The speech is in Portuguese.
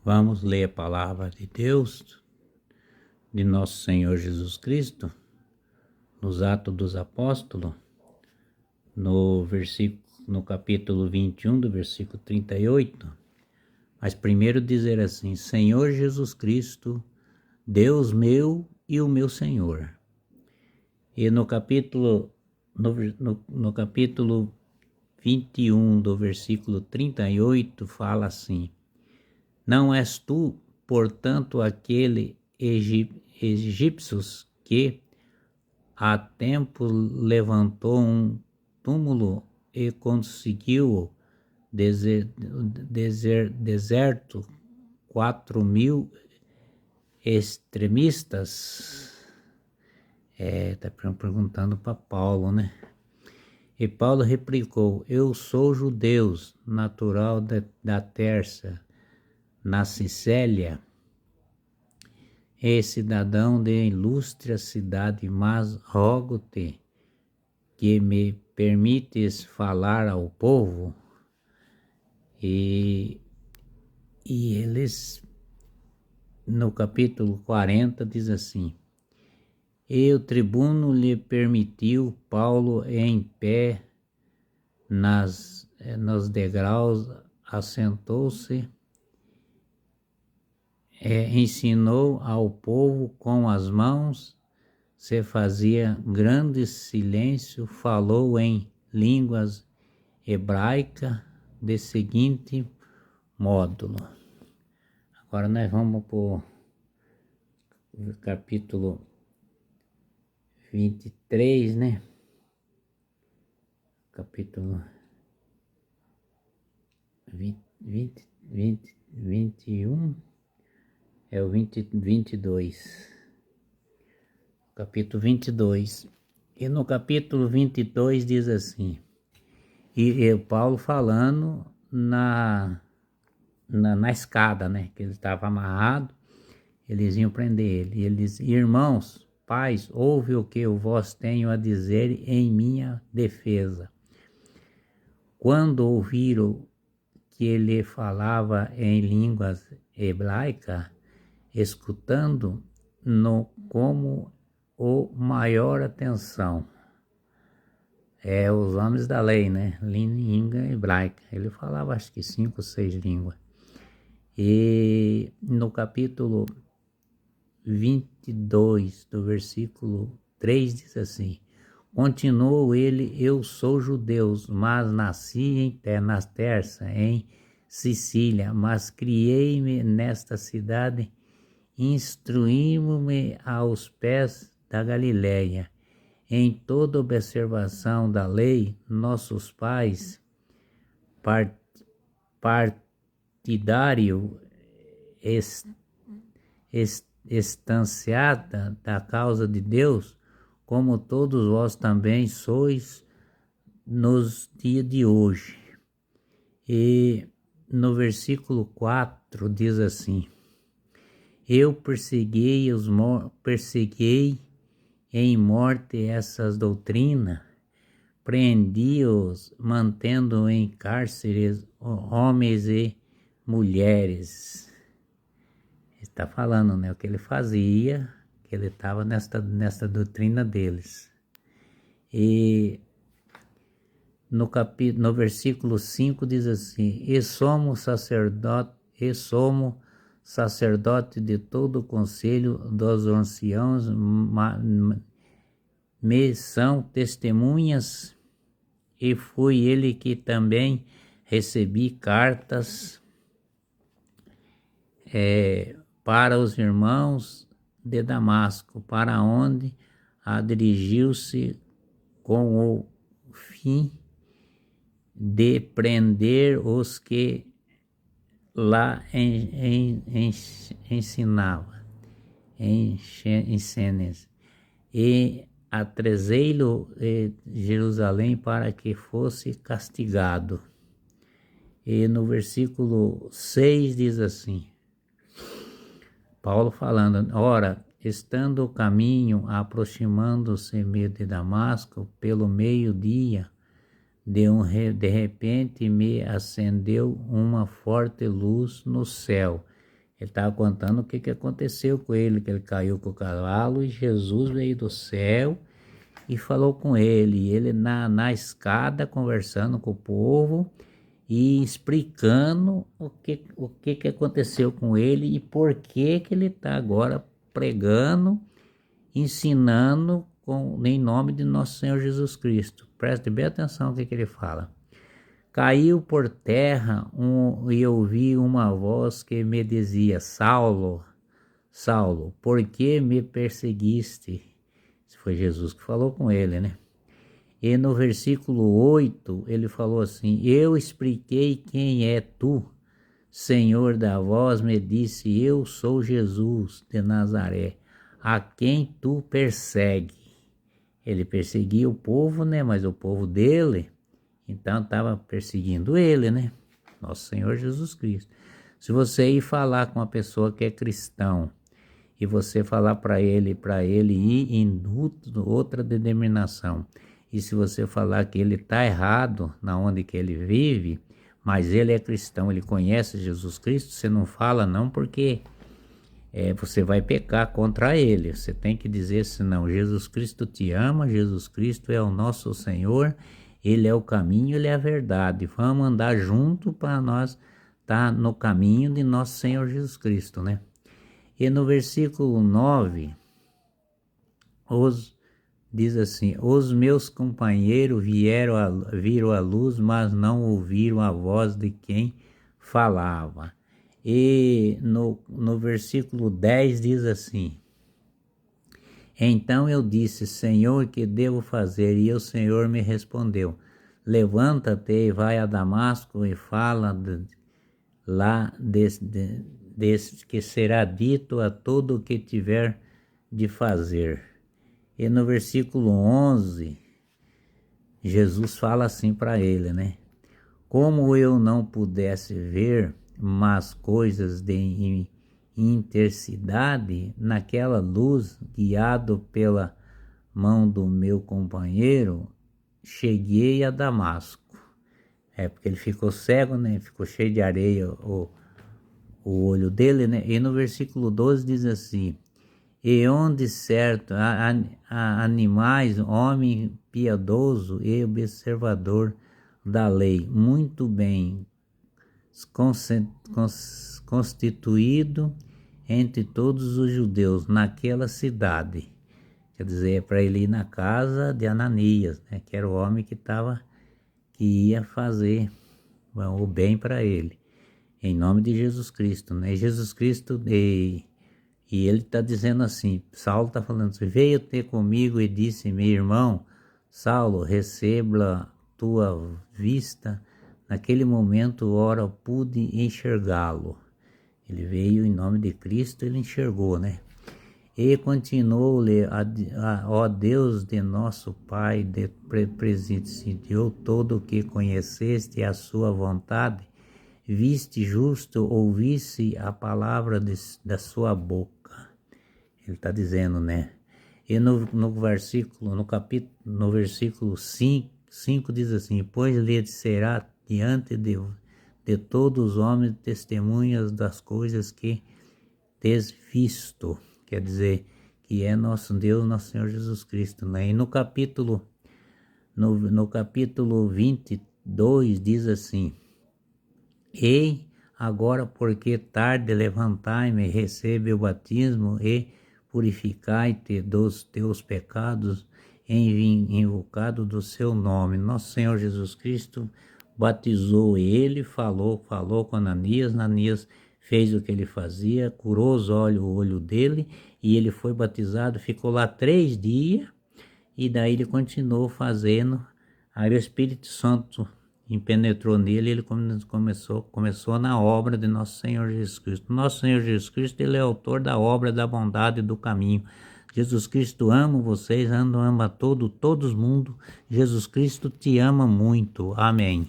Vamos ler a palavra de Deus, de nosso Senhor Jesus Cristo, nos Atos dos Apóstolos, no capítulo 21, do versículo 38. Mas primeiro dizer assim: Senhor Jesus Cristo, Deus meu e o meu Senhor. E no capítulo 21, do versículo 38, fala assim: Não és tu, portanto, aquele egípcios que há tempo levantou um túmulo e conseguiu deserto 4.000 extremistas? Está perguntando para Paulo, né? E Paulo replicou: Eu sou judeu, natural da Tércia, na Sicília, e cidadão de ilustre cidade, mas rogo-te que me permites falar ao povo. E eles, no capítulo 40, diz assim: E o tribuno lhe permitiu, Paulo em pé nos degraus assentou-se, ensinou ao povo com as mãos, se fazia grande silêncio, falou em línguas hebraica de seguinte módulo. Agora nós vamos para o capítulo 23, né? Capítulo 21, é o 22. Capítulo 22. E no capítulo 22 diz assim, e Paulo falando na escada, né? Que ele estava amarrado, eles iam prender ele. E ele diz: Irmãos, pais, ouve o que eu vos tenho a dizer em minha defesa. Quando ouviram que ele falava em línguas hebraicas, escutando como o maior atenção. Os homens da lei, né? Língua hebraica. Ele falava acho que 5 ou 6 línguas. E no capítulo 22, do versículo 3, diz assim: Continuou ele: Eu sou judeu, mas nasci na Tércia, em Sicília, mas criei-me nesta cidade, instruí-me aos pés da Galileia. Em toda observação da lei, nossos pais, partidário estanciada da causa de Deus, como todos vós também sois nos dias de hoje. E no versículo 4 diz assim: Eu persegui em morte essas doutrinas, preendi-os, mantendo em cárceres homens e mulheres. Está falando, né, o que ele fazia, que ele estava nesta doutrina deles. E no versículo 5 diz assim: E somos sacerdote de todo o conselho dos anciãos, me são testemunhas, e fui ele que também recebi cartas para os irmãos de Damasco, para onde dirigiu-se com o fim de prender os que lá ensinava, em Cenas, e atrasei-lo em Jerusalém para que fosse castigado. E no versículo 6 diz assim, Paulo falando: Ora, estando o caminho aproximando-se-me de Damasco, pelo meio-dia, de repente me acendeu uma forte luz no céu, Ele estava contando o que aconteceu com ele, que ele caiu com o cavalo e Jesus veio do céu e falou com ele. E ele na escada conversando com o povo e explicando o que aconteceu com ele e por que ele está agora pregando, ensinando em nome de nosso Senhor Jesus Cristo. Preste bem atenção no que ele fala. Caiu por terra e ouvi uma voz que me dizia: Saulo, Saulo, por que me perseguiste? Isso foi Jesus que falou com ele, né? E no versículo 8 ele falou assim: Eu expliquei quem é tu, Senhor. Da voz me disse: Eu sou Jesus de Nazaré, a quem tu persegue. Ele perseguia o povo, né? Mas o povo dele, então estava perseguindo ele, né? Nosso Senhor Jesus Cristo. Se você ir falar com uma pessoa que é cristão e você falar para ele ir em outra denominação, e se você falar que ele está errado na onde que ele vive, mas ele é cristão, ele conhece Jesus Cristo, você não fala não, porque você vai pecar contra ele. Você tem que dizer assim: não, Jesus Cristo te ama, Jesus Cristo é o nosso Senhor, ele é o caminho, ele é a verdade. Vamos andar junto para nós estar no caminho de nosso Senhor Jesus Cristo, né? E no versículo 9, diz assim: os meus companheiros viram a luz, mas não ouviram a voz de quem falava. E no versículo 10 diz assim: então eu disse: Senhor, que devo fazer? E o Senhor me respondeu: levanta-te e vai a Damasco e fala lá desse que será dito a todo o que tiver de fazer. E no versículo 11, Jesus fala assim para ele, né? Como eu não pudesse ver mas coisas de intercidade, naquela luz, guiado pela mão do meu companheiro, cheguei a Damasco. Porque ele ficou cego, né? Ficou cheio de areia o olho dele, né? E no versículo 12 diz assim: e onde certo animais, homem piedoso e observador da lei, muito bem constituído entre todos os judeus naquela cidade. Quer dizer, para ele ir na casa de Ananias, né, que era o homem que ia fazer o bem para ele, em nome de Jesus Cristo, né? Jesus Cristo, e ele está dizendo assim, Saulo está falando assim: veio ter comigo e disse: meu irmão Saulo, receba tua vista. Naquele momento, ora, pude enxergá-lo. Ele veio em nome de Cristo, ele enxergou, né? E continuou-lhe: ó Deus de nosso Pai, presidiu todo o que conheceste a sua vontade, viste justo, ouvisse a palavra da sua boca. Ele está dizendo, né? E no versículo 5 diz assim: pois lhe será diante de todos os homens testemunhas das coisas que tens visto. Quer dizer, que é nosso Deus, nosso Senhor Jesus Cristo, né? E no capítulo 22 diz assim: ei, agora porque tarde levantai-me, recebe o batismo e purificai-te dos teus pecados, invocado do seu nome. Nosso Senhor Jesus Cristo batizou ele, falou com Ananias. Ananias fez o que ele fazia, curou o olho dele, e ele foi batizado, ficou lá 3 dias, e daí ele continuou fazendo. Aí o Espírito Santo penetrou nele, e ele começou na obra de nosso Senhor Jesus Cristo. Nosso Senhor Jesus Cristo, ele é autor da obra, da bondade e do caminho. Jesus Cristo ama vocês, ama todos mundo. Jesus Cristo te ama muito. Amém.